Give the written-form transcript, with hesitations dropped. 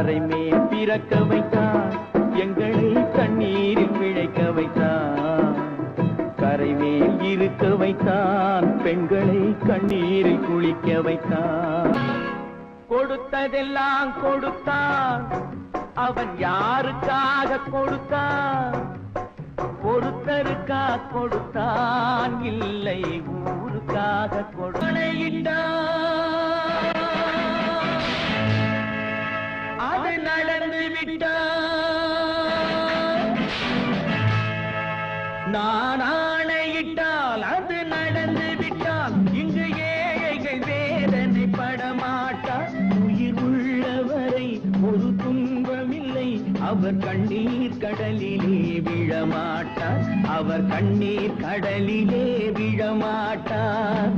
கரை மேல் பிறக்க வைத்தான், எங்களை கண்ணீரில் பிழைக்க வைத்தான். கரை மேல் இருக்க வைத்தான், பெண்களை கண்ணீரில் குளிக்க வைத்தான். கொடுத்ததெல்லாம் கொடுத்தான், அவன் யாருக்காக கொடுத்தான்? ஒருத்தருக்கா கொடுத்தான், இல்லை ஊருக்காக கொடுத்தான். அது நடந்து விட்டான், நான் ஆணையிட்டால் அது நடந்து விட்டால். இங்கு ஏழைகள் வேதனை படமாட்டார், உயிர் உள்ளவரை ஒரு துன்பமில்லை. அவர் கண்ணீர் கடலிலே விழமாட்டார், அவர் கண்ணீர் கடலிலே விழமாட்டார்.